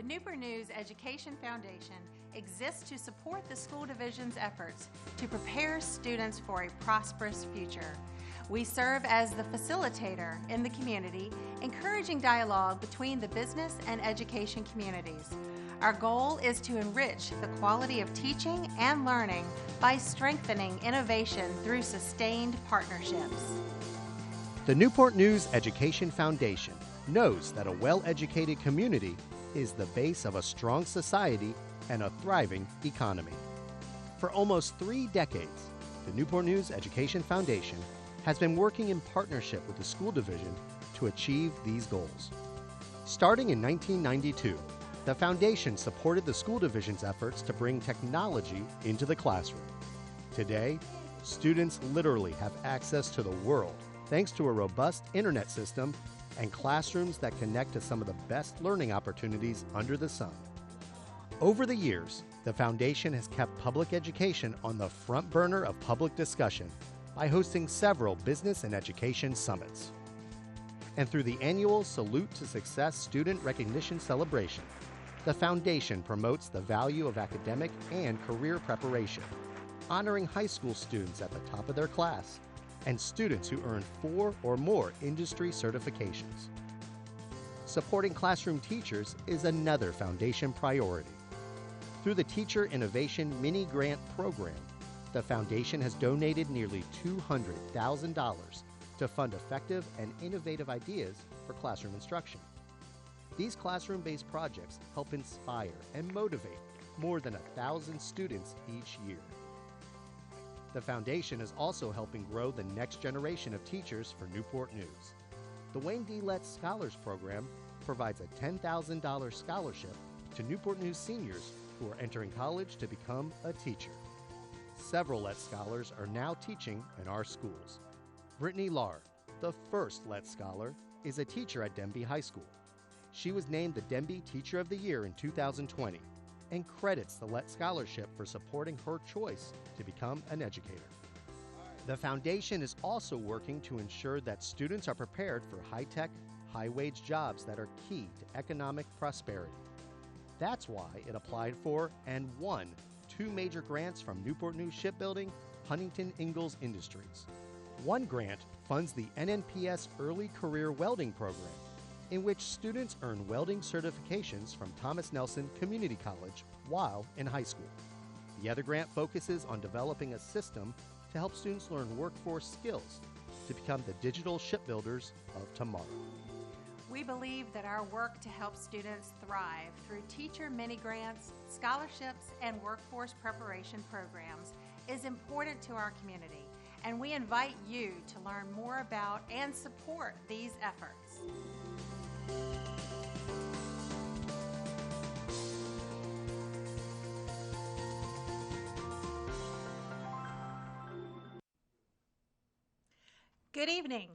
The Newport News Education Foundation exists to support the school division's efforts to prepare students for a prosperous future. We serve as the facilitator in the community, encouraging dialogue between the business and education communities. Our goal is to enrich the quality of teaching and learning by strengthening innovation through sustained partnerships. The Newport News Education Foundation knows that a well-educated community is the base of a strong society and a thriving economy. For almost 3 decades, the Newport News Education Foundation has been working in partnership with the school division to achieve these goals. Starting in 1992, the foundation supported the school division's efforts to bring technology into the classroom. Today, students literally have access to the world thanks to a robust internet system and classrooms that connect to some of the best learning opportunities under the sun. Over the years, the foundation has kept public education on the front burner of public discussion by hosting several business and education summits. And through the annual Salute to Success Student Recognition Celebration, the foundation promotes the value of academic and career preparation, honoring high school students at the top of their class and students who earn 4 or more industry certifications. Supporting classroom teachers is another foundation priority. Through the Teacher Innovation Mini Grant Program, the foundation has donated nearly $200,000 to fund effective and innovative ideas for classroom instruction. These classroom-based projects help inspire and motivate more than 1,000 students each year. The foundation is also helping grow the next generation of teachers for Newport News. The Wayne D. Letts Scholars Program provides a $10,000 scholarship to Newport News seniors who are entering college to become a teacher. Several Letts Scholars are now teaching in our schools. Brittany Lahr, the first Letts Scholar, is a teacher at Denby High School. She was named the Denby Teacher of the Year in 2020 and credits the Letts Scholarship for supporting her choice to become an educator. The foundation is also working to ensure that students are prepared for high-tech, high-wage jobs that are key to economic prosperity. That's why it applied for and won 2 major grants from Newport News Shipbuilding, Huntington Ingalls Industries. One grant funds the NNPS Early Career Welding Program, in which students earn welding certifications from Thomas Nelson Community College while in high school. The other grant focuses on developing a system to help students learn workforce skills to become the digital shipbuilders of tomorrow. We believe that our work to help students thrive through teacher mini-grants, scholarships, and workforce preparation programs is important to our community, and we invite you to learn more about and support these efforts. Good evening.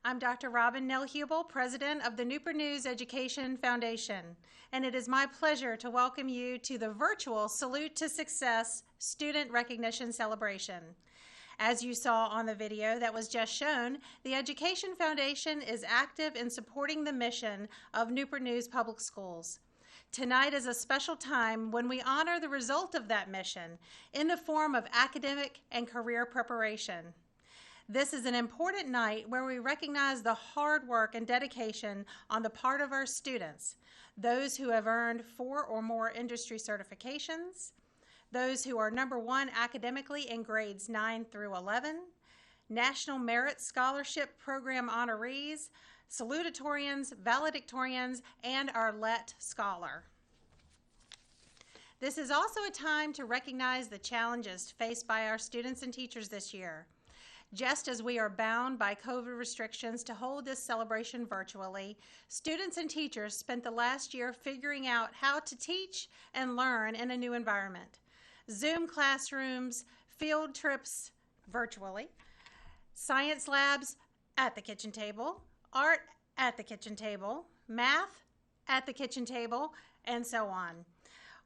I'm Dr. Robin Nell-Hubel, President of the Newport News Education Foundation, and it is my pleasure to welcome you to the virtual Salute to Success Student Recognition Celebration. As you saw on the video that was just shown, the Education Foundation is active in supporting the mission of Newport News Public Schools. Tonight is a special time when we honor the result of that mission in the form of academic and career preparation. This is an important night where we recognize the hard work and dedication on the part of our students, those who have earned 4 or more industry certifications, those who are number 1 academically in grades 9 through 11, National Merit Scholarship Program honorees, Salutatorians, Valedictorians, and our LET Scholar. This is also a time to recognize the challenges faced by our students and teachers this year. Just as we are bound by COVID restrictions to hold this celebration virtually, students and teachers spent the last year figuring out how to teach and learn in a new environment. Zoom classrooms, field trips virtually, science labs at the kitchen table, art at the kitchen table, math at the kitchen table, and so on.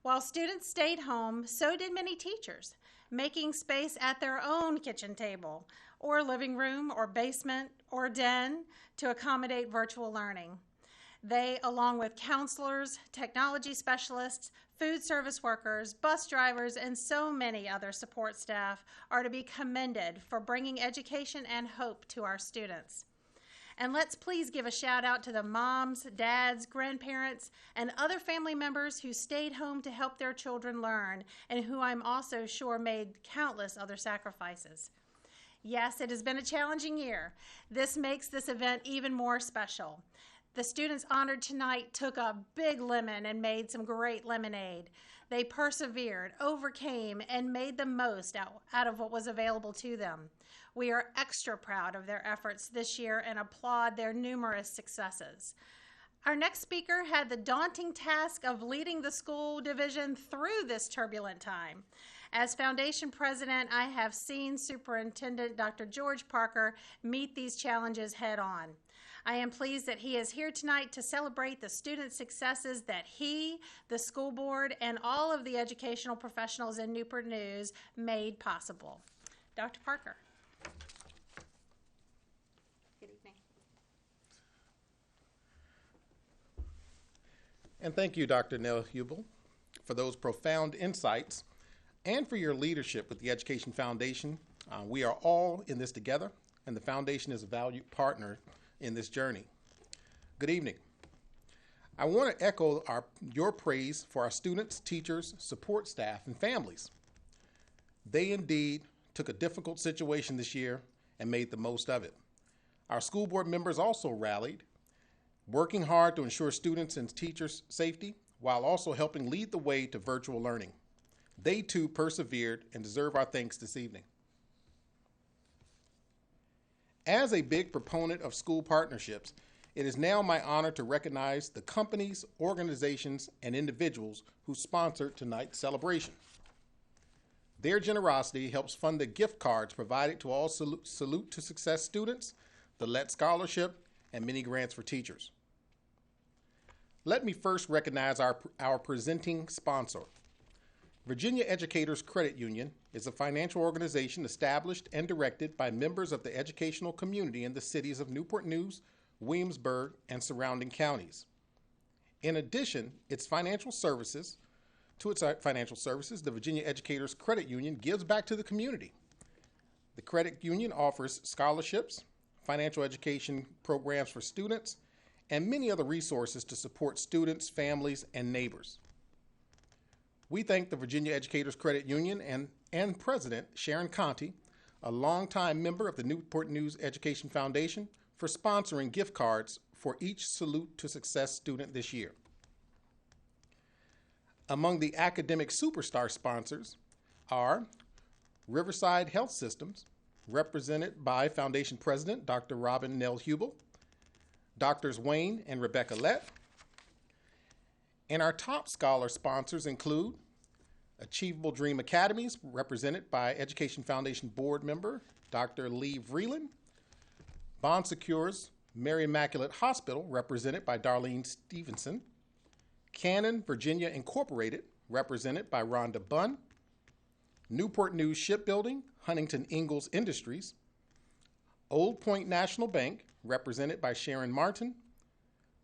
While students stayed home, so did many teachers, making space at their own kitchen table, or living room, or basement, or den to accommodate virtual learning. They, along with counselors, technology specialists, food service workers, bus drivers, and so many other support staff, are to be commended for bringing education and hope to our students. And let's please give a shout out to the moms, dads, grandparents, and other family members who stayed home to help their children learn, and who I'm also sure made countless other sacrifices. Yes, it has been a challenging year. This makes this event even more special. The students honored tonight took a big lemon and made some great lemonade. They persevered, overcame, and made the most out of what was available to them. We are extra proud of their efforts this year and applaud their numerous successes. Our next speaker had the daunting task of leading the school division through this turbulent time. As Foundation President, I have seen Superintendent Dr. George Parker meet these challenges head on. I am pleased that he is here tonight to celebrate the student successes that he, the school board, and all of the educational professionals in Newport News made possible. Dr. Parker. Good evening. And thank you, Dr. Nell Hubel, for those profound insights and for your leadership with the Education Foundation. We are all in this together, and the Foundation is a valued partner in this journey. Good evening. I want to echo your praise for our students, teachers, support staff, and families. They indeed took a difficult situation this year and made the most of it. Our school board members also rallied, working hard to ensure students and teachers' safety while also helping lead the way to virtual learning. They too persevered and deserve our thanks this evening. As a big proponent of school partnerships, it is now my honor to recognize the companies, organizations, and individuals who sponsored tonight's celebration. Their generosity helps fund the gift cards provided to all Salute to Success students, the LET Scholarship, and many grants for teachers. Let me first recognize our presenting sponsor. Virginia Educators Credit Union is a financial organization established and directed by members of the educational community in the cities of Newport News, Williamsburg, and surrounding counties. In addition, to its financial services, the Virginia Educators Credit Union gives back to the community. The credit union offers scholarships, financial education programs for students, and many other resources to support students, families, and neighbors. We thank the Virginia Educators Credit Union and President Sharon Conti, a longtime member of the Newport News Education Foundation, for sponsoring gift cards for each Salute to Success student this year. Among the academic superstar sponsors are Riverside Health Systems, represented by Foundation President Dr. Robin Nell Hubel, Drs. Wayne and Rebecca Lett. And our top scholar sponsors include Achievable Dream Academies, represented by Education Foundation Board member Dr. Lee Vreeland, Bon Secours Mary Immaculate Hospital, represented by Darlene Stevenson, Cannon Virginia Incorporated, represented by Rhonda Bunn, Newport News Shipbuilding, Huntington Ingalls Industries, Old Point National Bank, represented by Sharon Martin,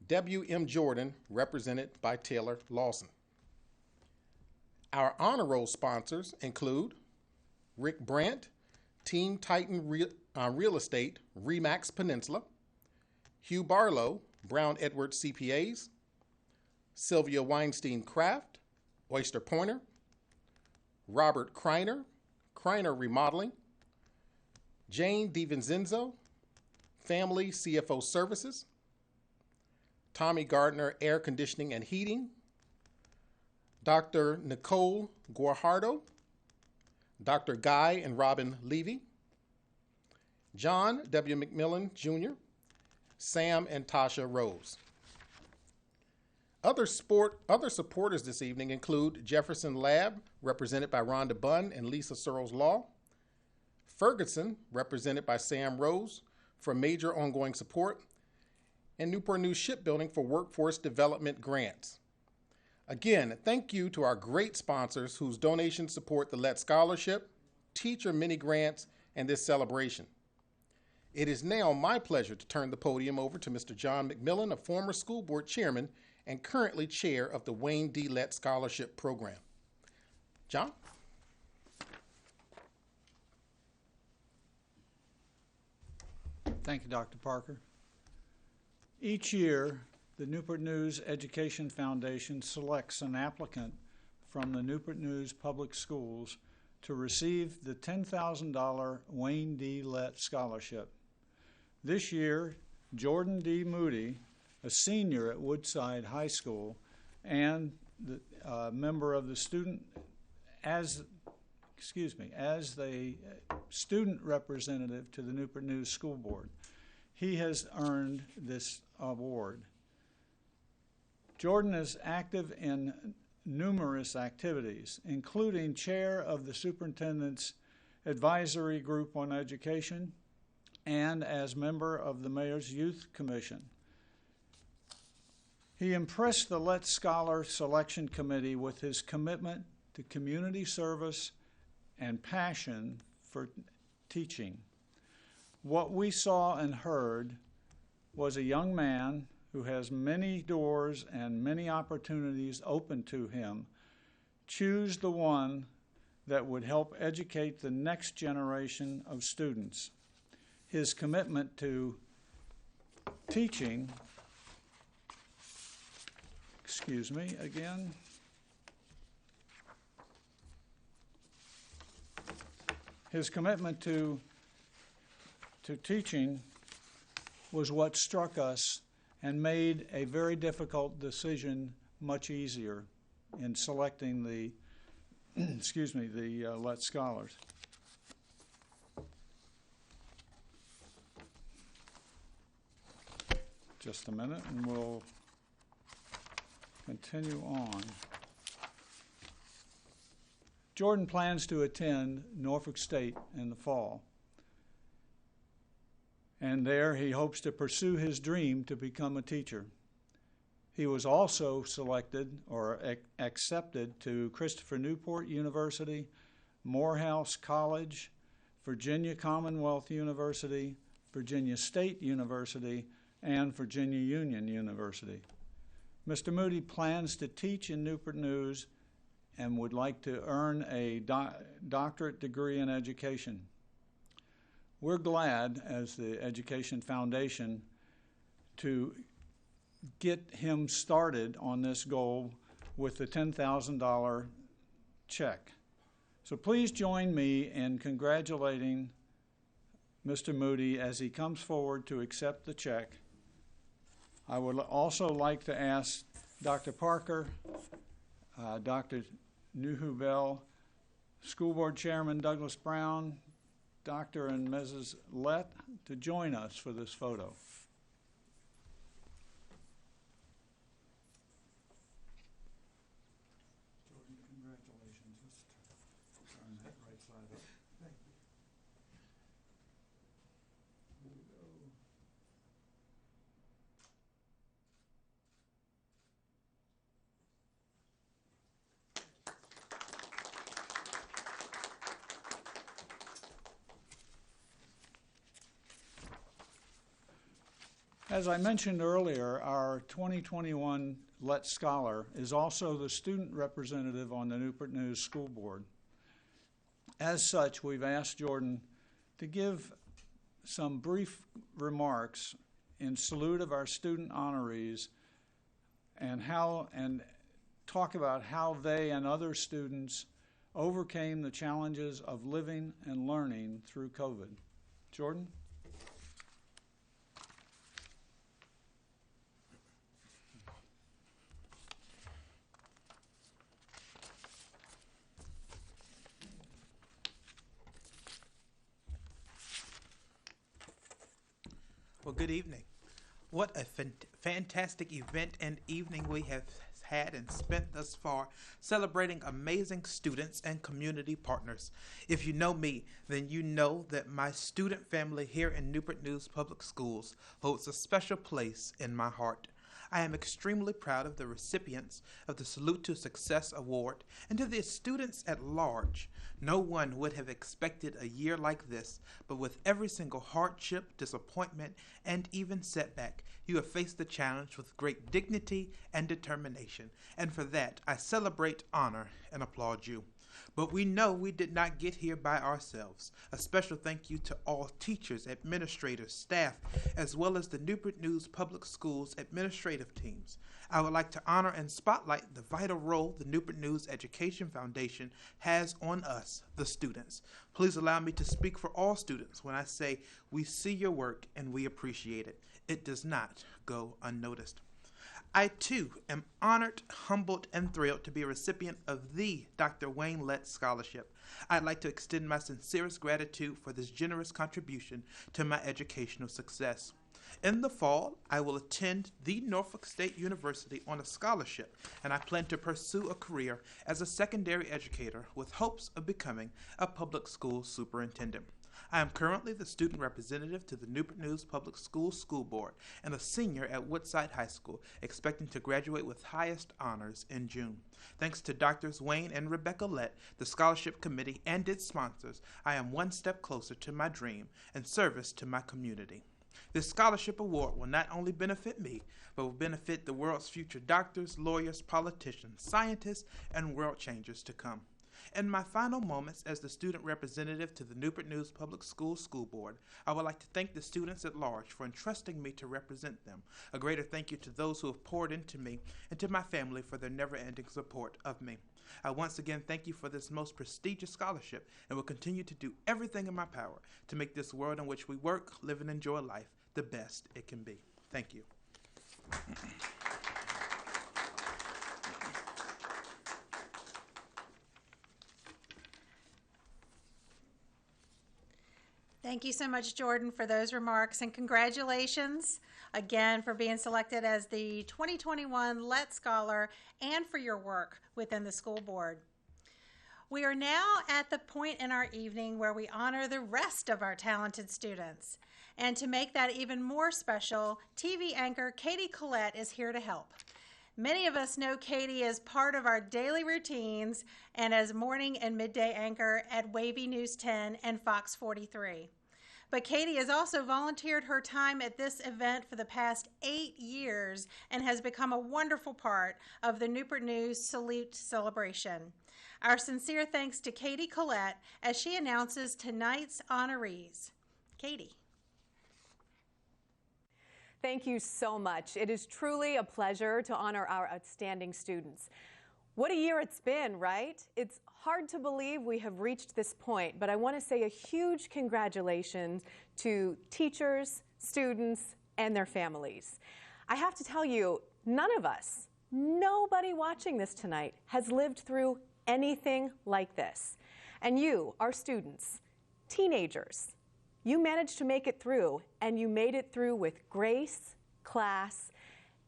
W.M. Jordan, represented by Taylor Lawson. Our honor roll sponsors include Rick Brandt, Team Titan Real Estate, Remax Peninsula, Hugh Barlow, Brown Edwards CPAs, Sylvia Weinstein Craft, Oyster Pointer, Robert Kreiner, Kreiner Remodeling, Jane DiVincenzo, Family CFO Services, Tommy Gardner Air Conditioning and Heating, Dr. Nicole Guajardo, Dr. Guy and Robin Levy, John W. McMillan Jr., Sam and Tasha Rose. Other supporters this evening include Jefferson Lab, represented by Rhonda Bunn and Lisa Searles Law, Ferguson, represented by Sam Rose, for major ongoing support, and Newport News Shipbuilding for workforce development grants. Again, thank you to our great sponsors whose donations support the LET Scholarship, teacher mini grants, and this celebration. It is now my pleasure to turn the podium over to Mr. John McMillan, a former school board chairman and currently chair of the Wayne D. Lett Scholarship Program. John? Thank you, Dr. Parker. Each year, the Newport News Education Foundation selects an applicant from the Newport News Public Schools to receive the $10,000 Wayne D. Lett Scholarship. This year, Jordan D. Moody, a senior at Woodside High School and the member of the student, as the student representative to the Newport News School Board. He has earned this award. Jordan is active in numerous activities, including chair of the Superintendent's Advisory Group on Education and as member of the Mayor's Youth Commission. He impressed the Lett Scholar Selection Committee with his commitment to community service and passion for teaching. What we saw and heard was a young man who has many doors and many opportunities open to him choose the one that would help educate the next generation of students. His commitment to teaching, his commitment to teaching was what struck us and made a very difficult decision much easier in selecting the Lett Scholars. Just a minute and we'll continue on. Jordan plans to attend Norfolk State in the fall. And there he hopes to pursue his dream to become a teacher. He was also selected or accepted to Christopher Newport University, Morehouse College, Virginia Commonwealth University, Virginia State University, and Virginia Union University. Mr. Moody plans to teach in Newport News and would like to earn a doctorate degree in education. We're glad, as the Education Foundation, to get him started on this goal with the $10,000 check. So please join me in congratulating Mr. Moody as he comes forward to accept the check. I would also like to ask Dr. Parker, Dr. Newhubel, School Board Chairman Douglas Brown, Dr. and Mrs. Lett to join us for this photo. Jordan, congratulations. Let's turn that right side up. Thank you. Here we go. As I mentioned earlier, our 2021 Lett Scholar is also the student representative on the Newport News School Board. As such, we've asked Jordan to give some brief remarks in salute of our student honorees and talk about how they and other students overcame the challenges of living and learning through COVID. Jordan? Well, good evening. What a fantastic event and evening we have had and spent thus far celebrating amazing students and community partners. If you know me, then you know that my student family here in Newport News Public Schools holds a special place in my heart. I am extremely proud of the recipients of the Salute to Success Award and to the students at large. No one would have expected a year like this, but with every single hardship, disappointment, and even setback, you have faced the challenge with great dignity and determination, and for that I celebrate, honor, and applaud you. But we know we did not get here by ourselves. A special thank you to all teachers, administrators, staff, as well as the Newport News Public Schools administrative teams. I would like to honor and spotlight the vital role the Newport News Education Foundation has on us, the students. Please allow me to speak for all students when I say we see your work and we appreciate it. It does not go unnoticed. I, too, am honored, humbled, and thrilled to be a recipient of the Dr. Wayne Lett Scholarship. I'd like to extend my sincerest gratitude for this generous contribution to my educational success. In the fall, I will attend the Norfolk State University on a scholarship, and I plan to pursue a career as a secondary educator with hopes of becoming a public school superintendent. I am currently the student representative to the Newport News Public Schools School Board and a senior at Woodside High School, expecting to graduate with highest honors in June. Thanks to Drs. Wayne and Rebecca Lett, the scholarship committee, and its sponsors, I am one step closer to my dream and service to my community. This scholarship award will not only benefit me, but will benefit the world's future doctors, lawyers, politicians, scientists, and world changers to come. In my final moments as the student representative to the Newport News Public Schools School Board, I would like to thank the students at large for entrusting me to represent them. A greater thank you to those who have poured into me and to my family for their never-ending support of me. I once again thank you for this most prestigious scholarship and will continue to do everything in my power to make this world in which we work, live, and enjoy life the best it can be. Thank you. Thank you so much, Jordan, for those remarks, and congratulations again for being selected as the 2021 Lett Scholar and for your work within the school board. We are now at the point in our evening where we honor the rest of our talented students. And to make that even more special, TV anchor Katie Collette is here to help. Many of us know Katie as part of our daily routines and as morning and midday anchor at Wavy News 10 and Fox 43. But Katie has also volunteered her time at this event for the past 8 years and has become a wonderful part of the Newport News Salute celebration. Our sincere thanks to Katie Collette as she announces tonight's honorees. Katie. Thank you so much. It is truly a pleasure to honor our outstanding students. What a year it's been, right? It's hard to believe we have reached this point, but I want to say a huge congratulations to teachers, students, and their families. I have to tell you, none of us, nobody watching this tonight has lived through anything like this. And you, our students, teenagers, you managed to make it through, and you made it through with grace, class,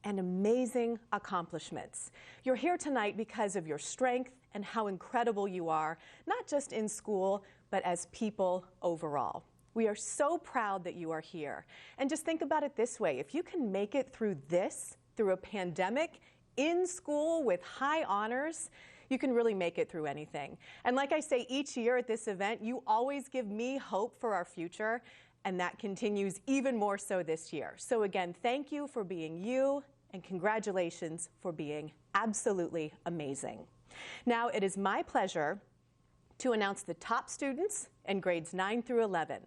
and amazing accomplishments. You're here tonight because of your strength and how incredible you are, not just in school, but as people overall. We are so proud that you are here. And just think about it this way. If you can make it through this, through a pandemic, in school with high honors, you can really make it through anything. And like I say each year at this event, you always give me hope for our future, and that continues even more so this year. So again, thank you for being you, and congratulations for being absolutely amazing. Now it is my pleasure to announce the top students in grades 9 through 11.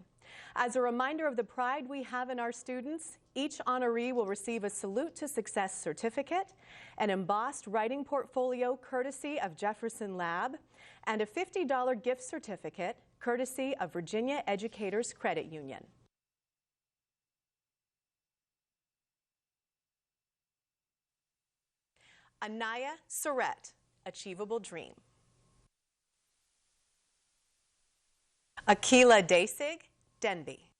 As a reminder of the pride we have in our students, each honoree will receive a Salute to Success certificate, an embossed writing portfolio courtesy of Jefferson Lab, and a $50 gift certificate courtesy of Virginia Educators Credit Union. Anaya Surratt, Achievable Dream. Akila Dasig, Denby.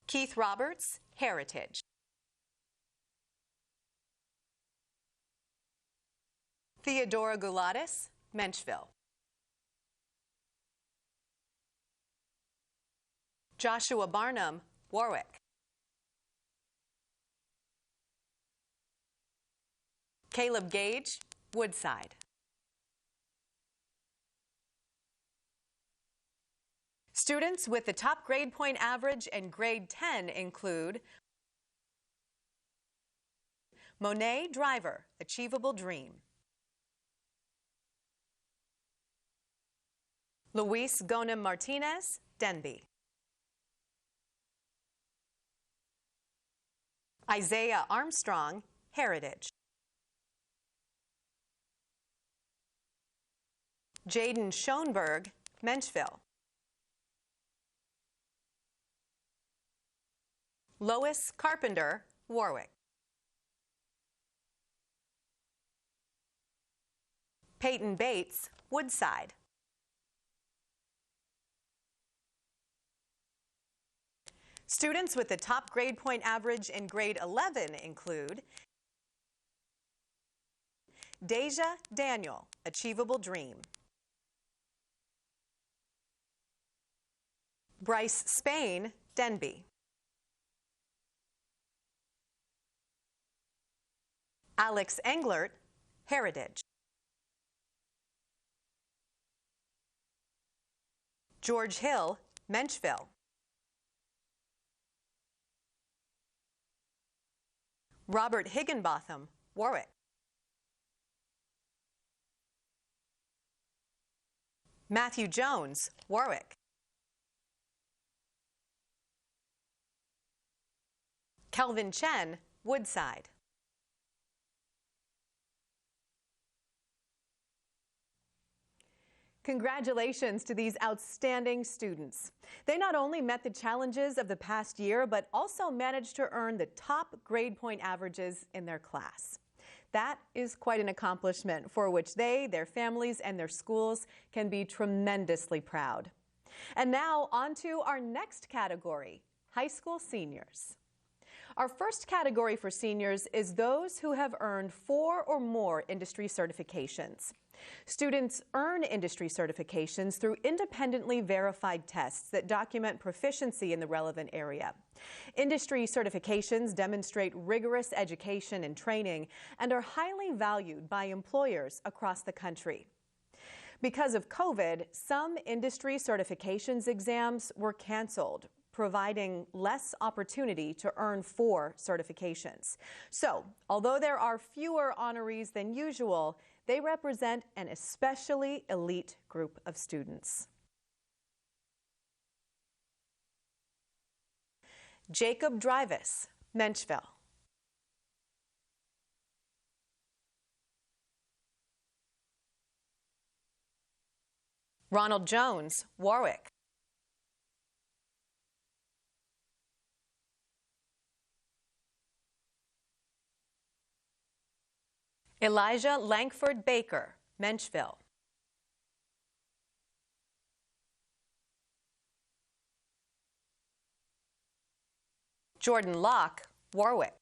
Keith Roberts, Heritage. Theodora Gulatis, Menchville. Joshua Barnum, Warwick. Caleb Gage, Woodside. Students with the top grade point average and grade 10 include Monet Driver, Achievable Dream. Luis Gonem Martinez, Denby. Isaiah Armstrong, Heritage. Jaden Schoenberg, Menchville. Lois Carpenter, Warwick. Peyton Bates, Woodside. Students with the top grade point average in grade 11 include Deja Daniel, Achievable Dream. Bryce Spain, Denby. Alex Englert, Heritage. George Hill, Menchville. Robert Higginbotham, Warwick. Matthew Jones, Warwick. Kelvin Chen, Woodside. Congratulations to these outstanding students. They not only met the challenges of the past year, but also managed to earn the top grade point averages in their class. That is quite an accomplishment for which they, their families, and their schools can be tremendously proud. And now on to our next category, high school seniors. Our first category for seniors is those who have earned 4 or more industry certifications. Students earn industry certifications through independently verified tests that document proficiency in the relevant area. Industry certifications demonstrate rigorous education and training and are highly valued by employers across the country. Because of COVID, some industry certifications exams were canceled, providing less opportunity to earn 4 certifications. So, although there are fewer honorees than usual, they represent an especially elite group of students. Jacob Drivus, Menchville. Ronald Jones, Warwick. Elijah Langford Baker, Menchville. Jordan Locke, Warwick.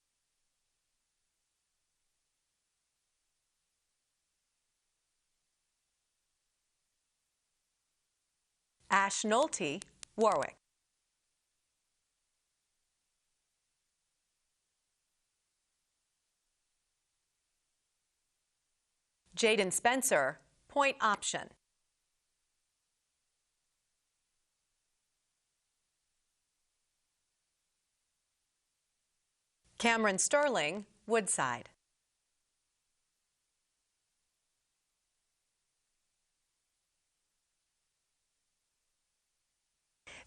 Ash Nolte, Warwick. Jaden Spencer, Point Option. Cameron Sterling, Woodside.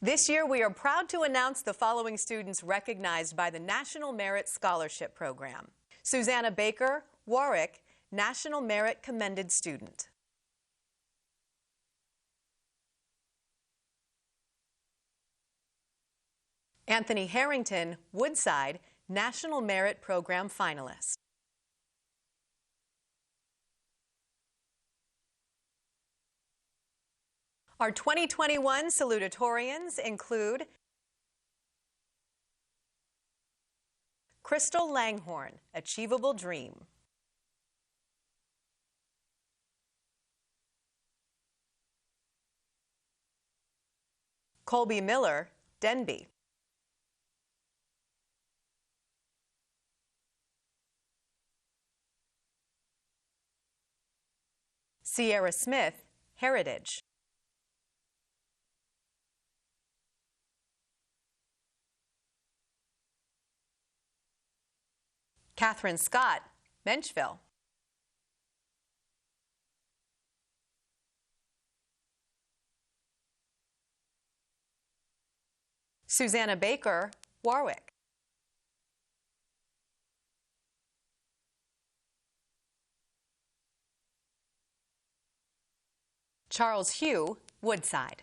This year, we are proud to announce the following students recognized by the National Merit Scholarship Program. Susanna Baker, Warwick, National Merit Commended Student. Anthony Harrington, Woodside, National Merit Program Finalist. Our 2021 Salutatorians include Crystal Langhorn, Achievable Dream. Colby Miller, Denby. Sierra Smith, Heritage. Catherine Scott, Menchville. Susanna Baker, Warwick. Charles Hugh, Woodside.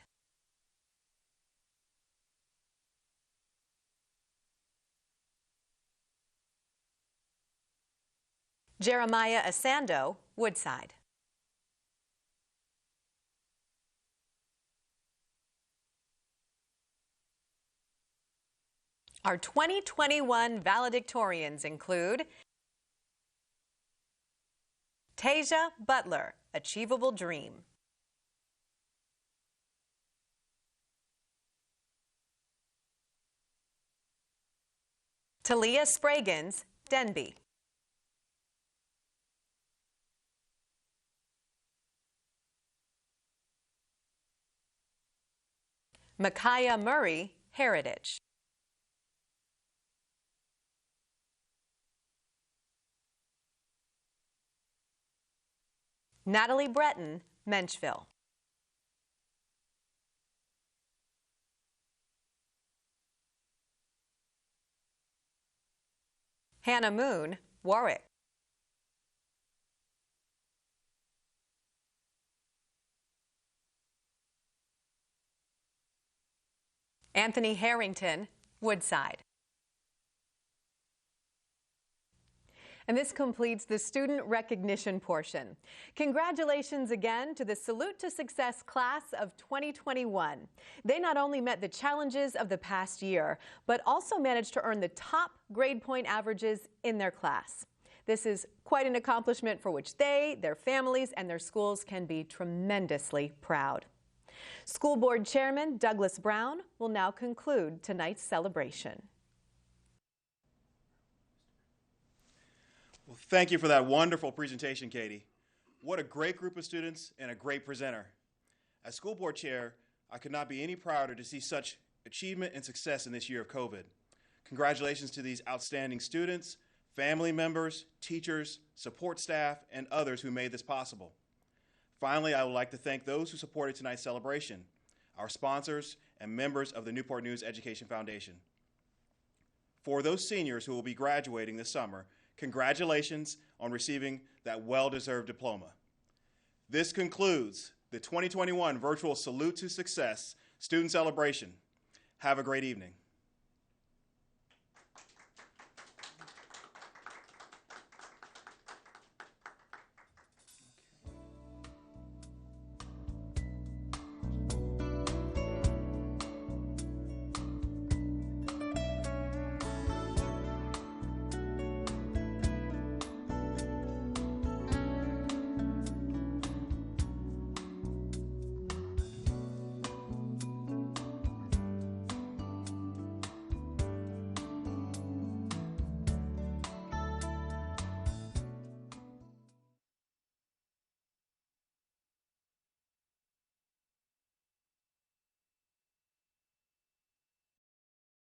Jeremiah Asando, Woodside. Our 2021 valedictorians include Tasia Butler, Achievable Dream. Talia Spragans, Denby. Micaiah Murray, Heritage. Natalie Breton, Menchville. Hannah Moon, Warwick. Anthony Harrington, Woodside. And this completes the student recognition portion. Congratulations again to the Salute to Success class of 2021. They not only met the challenges of the past year, but also managed to earn the top grade point averages in their class. This is quite an accomplishment for which they, their families, and their schools can be tremendously proud. School Board Chairman Douglas Brown will now conclude tonight's celebration. Well, thank you for that wonderful presentation, Katie. What a great group of students and a great presenter. As school board chair, I could not be any prouder to see such achievement and success in this year of COVID. Congratulations to these outstanding students, family members, teachers, support staff, and others who made this possible. Finally, I would like to thank those who supported tonight's celebration, our sponsors and members of the Newport News Education Foundation. For those seniors who will be graduating this summer, congratulations on receiving that well-deserved diploma. This concludes the 2021 Virtual Salute to Success Student Celebration. Have a great evening.